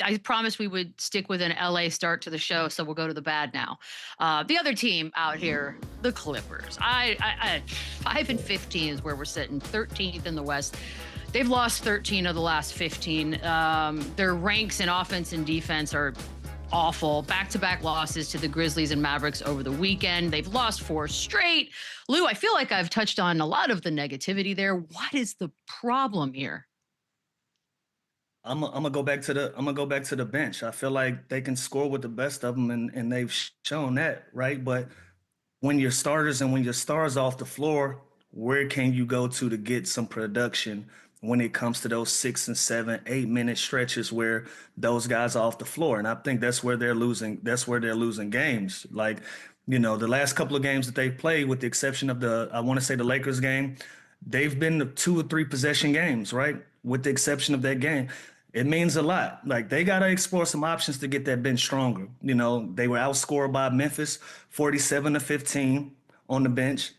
I promised we would stick with an LA start to the show, so we'll go to the bad now. The other team out here, the Clippers. I 5-15 is where we're sitting, 13th in the West. They've lost 13 of the last 15. Their ranks in offense and defense are awful. Back-to-back losses to the Grizzlies and Mavericks over the weekend. They've lost 4 straight. Lou, I feel like I've touched on a lot of the negativity there. What is the problem here? I'm gonna go back to the bench. I feel like they can score with the best of them, and they've shown that, right? But when your starters and when your stars off the floor, where can you go to get some production when it comes to those 6 and 7, 8 minute stretches where those guys are off the floor? And I think that's where they're losing. That's where they're losing games. Like, the last couple of games that they've played, with the exception of I want to say the Lakers game, they've been the 2 or 3 possession games, right? With the exception of that game. It means a lot. Like, they got to explore some options to get that bench stronger. They were outscored by Memphis 47-15 on the bench.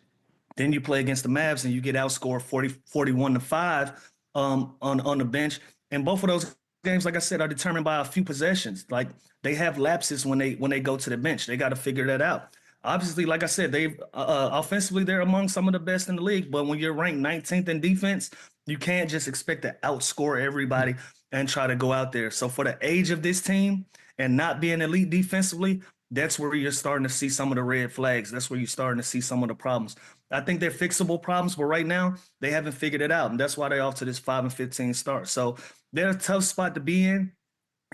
Then you play against the Mavs and you get outscored 41-5 on the bench. And both of those games, like I said, are determined by a few possessions. Like, they have lapses when they go to the bench. They got to figure that out. Obviously, like I said, they offensively, they're among some of the best in the league. But when you're ranked 19th in defense, you can't just expect to outscore everybody and try to go out there. So for the age of this team and not being elite defensively, that's where you're starting to see some of the red flags. That's where you're starting to see some of the problems. I think they're fixable problems, but right now they haven't figured it out. And that's why they're off to this 5-15 start. So they're a tough spot to be in,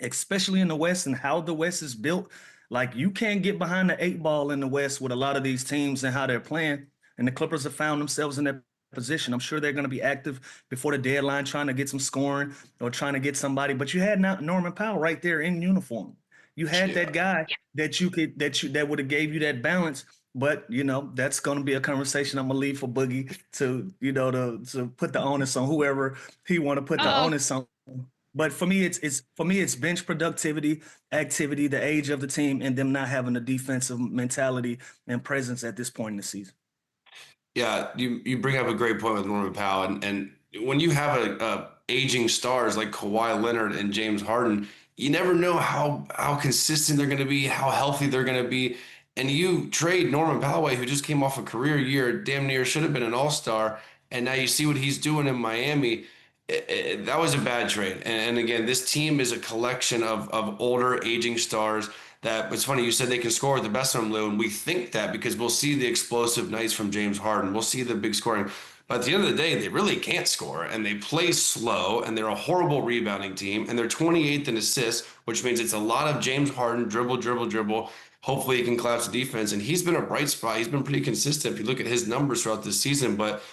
especially in the West and how the West is built. Like, you can't get behind the 8 ball in the West with a lot of these teams and how they're playing. And the Clippers have found themselves in that position. I'm sure they're going to be active before the deadline, trying to get some scoring or trying to get somebody. But you had Norman Powell right there in uniform. You had that guy that would have gave you that balance. But that's going to be a conversation I'm gonna leave for Boogie to to put the onus on whoever he want to put the onus on. But for me, it's bench productivity, activity, the age of the team, and them not having a defensive mentality and presence at this point in the season. Yeah, you bring up a great point with Norman Powell, and when you have a aging stars like Kawhi Leonard and James Harden, you never know how consistent they're going to be, how healthy they're going to be, and you trade Norman Powell, who just came off a career year, damn near should have been an all-star, and now you see what he's doing in Miami. That was a bad trade, and again, this team is a collection of older, aging stars. That it's funny you said they can score with the best of them, Lou, and we think that because we'll see the explosive nights from James Harden, we'll see the big scoring, but at the end of the day, they really can't score, and they play slow, and they're a horrible rebounding team, and they're 28th in assists, which means it's a lot of James Harden dribble. Hopefully he can collapse the defense, and he's been a bright spot. He's been pretty consistent if you look at his numbers throughout this season, but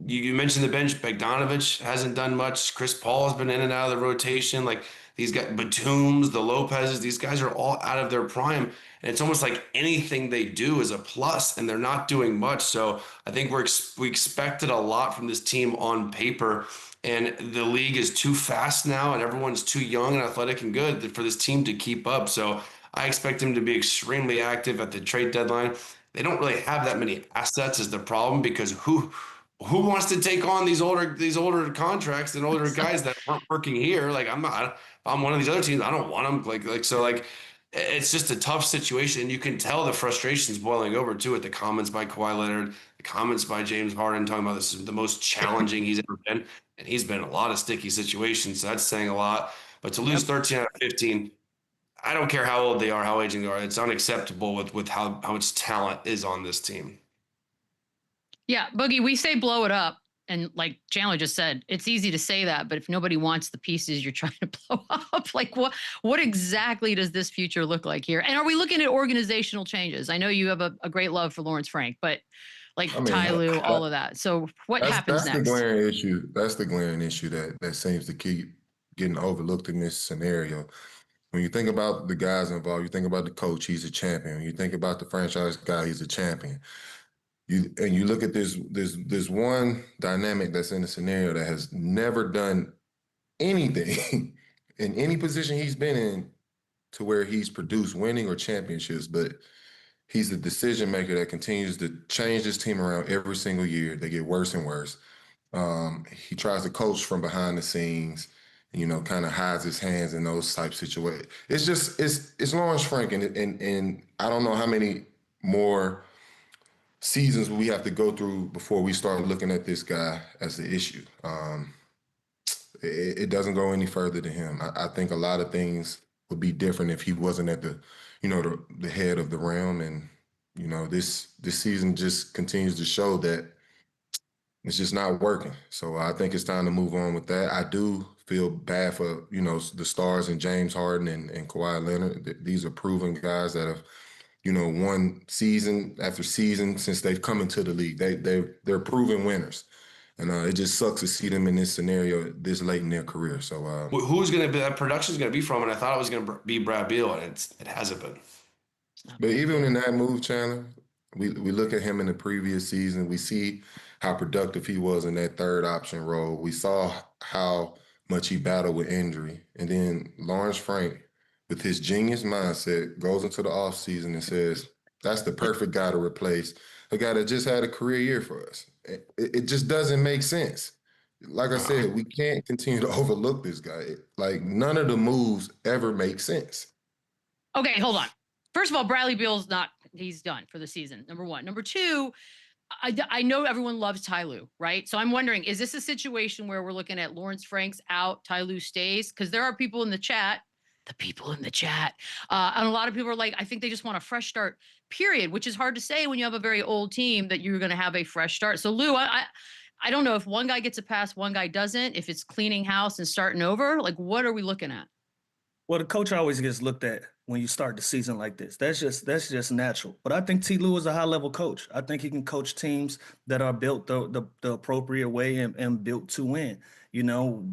you mentioned the bench. Bogdanovich hasn't done much. Chris Paul has been in and out of the rotation. Like, these guys, Batums, the Lopez's, these guys are all out of their prime. And it's almost like anything they do is a plus, and they're not doing much. So I think we expected a lot from this team on paper, and the league is too fast now, and everyone's too young and athletic and good for this team to keep up. So I expect them to be extremely active at the trade deadline. They don't really have that many assets is the problem, because who wants to take on these older contracts and older guys that aren't working here? Like, I'm one of these other teams. I don't want them. So it's just a tough situation. You can tell the frustration's boiling over too, with the comments by Kawhi Leonard, the comments by James Harden talking about this is the most challenging he's ever been, and he's been in a lot of sticky situations. So that's saying a lot. But to lose 13 out of 15, I don't care how old they are, how aging they are. It's unacceptable with how much talent is on this team. Yeah, Boogie, we say blow it up. And like Chandler just said, it's easy to say that, but if nobody wants the pieces you're trying to blow up, like what exactly does this future look like here? And are we looking at organizational changes? I know you have a great love for Lawrence Frank, but Ty Lue, all of that. So what happens next? That's the glaring issue. That's the glaring issue that seems to keep getting overlooked in this scenario. When you think about the guys involved, you think about the coach, he's a champion. When you think about the franchise guy, he's a champion. You look at this one dynamic that's in the scenario that has never done anything in any position he's been in to where he's produced winning or championships, but he's a decision maker that continues to change his team around every single year. They get worse and worse. He tries to coach from behind the scenes, kind of hides his hands in those type situations. It's just it's Lawrence Frank, and I don't know how many more seasons we have to go through before we start looking at this guy as the issue. It doesn't go any further than him. I think a lot of things would be different if he wasn't at the head of the realm. And this season just continues to show that it's just not working. So I think it's time to move on with that. I do feel bad for the stars and James Harden and Kawhi Leonard. These are proven guys that have won season after season since they've come into the league. They're proven winners. And it just sucks to see them in this scenario this late in their career. So who's going to be that production's going to be from? And I thought it was going to be Brad Beal, and it hasn't been. But even in that move, Chandler, we look at him in the previous season. We see how productive he was in that third option role. We saw how much he battled with injury. And then Lawrence Frank, with his genius mindset, goes into the offseason and says, that's the perfect guy to replace a guy that just had a career year for us. It just doesn't make sense. Like I said, we can't continue to overlook this guy. Like, none of the moves ever make sense. Okay, hold on. First of all, Bradley Beal's he's done for the season, number one. Number two, I know everyone loves Ty Lue, right? So I'm wondering, is this a situation where we're looking at Lawrence Frank's out, Ty Lue stays? Because there are people in the chat, and a lot of people are like, I think they just want a fresh start, period, which is hard to say when you have a very old team that you're going to have a fresh start. So Lou, I don't know if one guy gets a pass, one guy doesn't, if it's cleaning house and starting over, like what are we looking at? Well, the coach always gets looked at when you start the season like this. That's just natural. But I think Ty Lue is a high-level coach. I think he can coach teams that are built the appropriate way and built to win.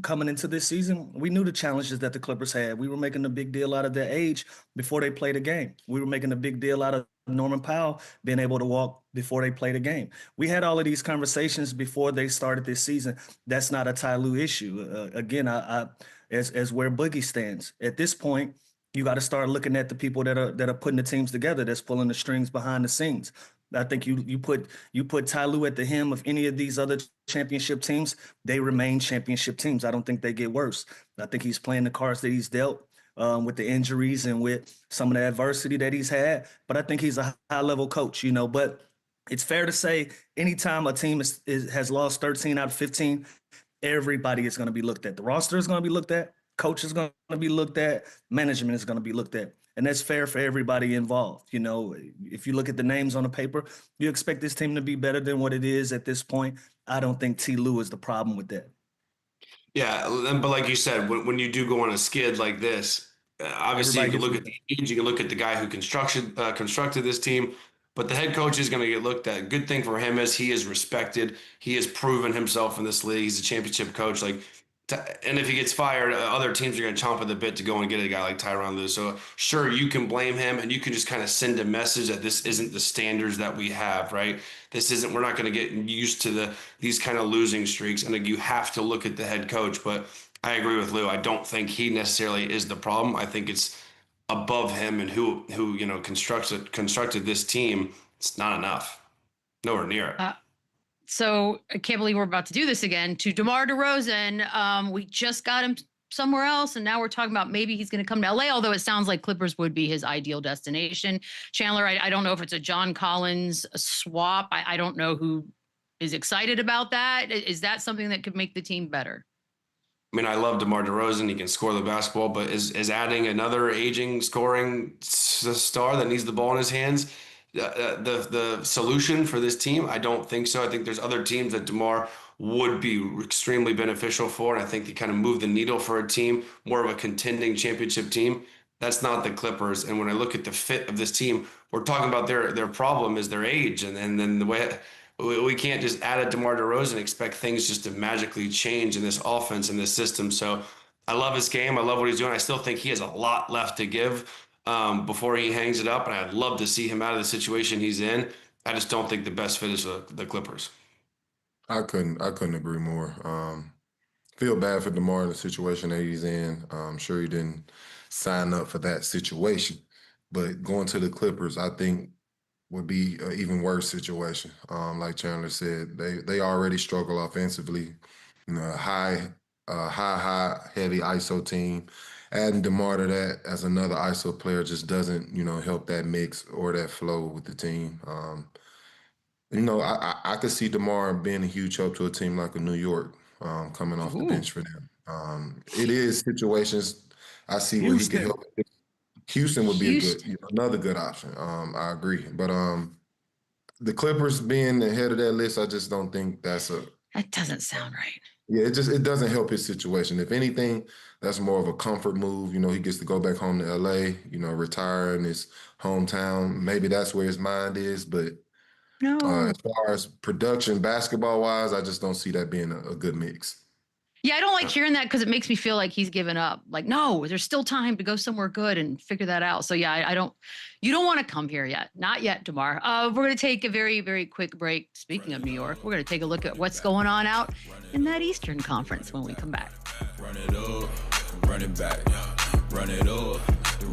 Coming into this season, we knew the challenges that the Clippers had. We were making a big deal out of their age before they played a game. We were making a big deal out of Norman Powell being able to walk before they played a game. We had all of these conversations before they started this season. That's not a Ty Lue issue. Again, as where Boogie stands. At this point, you got to start looking at the people that are putting the teams together, that's pulling the strings behind the scenes. I think you put Ty Lue at the helm of any of these other championship teams, they remain championship teams. I don't think they get worse. I think he's playing the cards that he's dealt with the injuries and with some of the adversity that he's had. But I think he's a high-level coach, But it's fair to say anytime a team has lost 13 out of 15, everybody is going to be looked at. The roster is going to be looked at. Coach is going to be looked at. Management is going to be looked at. And that's fair for everybody involved. If you look at the names on the paper, you expect this team to be better than what it is at this point. I don't think Ty Lue is the problem with that. Yeah, but like you said, when you do go on a skid like this, obviously you can look at the age, you can look at the guy who constructed this team, but the head coach is going to get looked at. Good thing for him is he is respected. He has proven himself in this league. He's a championship coach. And if he gets fired, other teams are going to chomp at the bit to go and get a guy like Tyronn Lue. So sure, you can blame him, and you can just kind of send a message that this isn't the standards that we have, right? We're not going to get used to these kind of losing streaks. And you have to look at the head coach. But I agree with Lou. I don't think he necessarily is the problem. I think it's above him and who constructed this team. It's not enough. Nowhere near it. So I can't believe we're about to do this again. To DEMAR DEROZAN, we just got him somewhere else, and now we're talking about maybe he's going to come to LA, although it sounds like Clippers would be his ideal destination. Chandler, I don't know if it's a John Collins swap. I don't know who is excited about that. Is that something that could make the team better? I mean, I love DeMar DeRozan. He can score the basketball, but is adding another aging scoring star that needs the ball in his hands the solution for this team? I don't think so. I think there's other teams that DeMar would be extremely beneficial for, and I think they kind of move the needle for a team, more of a contending championship team. That's not the Clippers. And when I look at the fit of this team, we're talking about their problem is their age, and then the way we can't just add a DeMar DeRozan and expect things just to magically change in this offense and this system. So I love his game. I love what he's doing. I still think he has a lot left to give before he hangs it up, and I'd love to see him out of the situation he's in. I just don't think the best fit is the Clippers. I couldn't agree more. Feel bad for DeMar in the situation that he's in. I'm sure he didn't sign up for that situation, but going to the Clippers, I think, would be an even worse situation. Like Chandler said, they already struggle offensively. High high, heavy ISO team. Adding DEMAR to that as another ISO player just doesn't, help that mix or that flow with the team. I could see DEMAR being a huge help to a team like a New York coming off the bench for them. It is situations I see where he can help. Houston would be another good option. I agree. But the Clippers being the head of that list, I just don't think that doesn't sound right. Yeah, it doesn't help his situation. If anything, that's more of a comfort move. He gets to go back home to LA, retire in his hometown. Maybe that's where his mind is. But no. As far as production, basketball-wise, I just don't see that being a good mix. Yeah, I don't like hearing that because it makes me feel like he's given up. Like, no, there's still time to go somewhere good and figure that out. So yeah, you don't want to come here yet. Not yet, DEMAR. We're going to take a very, very quick break. Speaking of New York, we're going to take a look at what's going on out in that Eastern Conference when we come back. Run it up, run it back, run it up.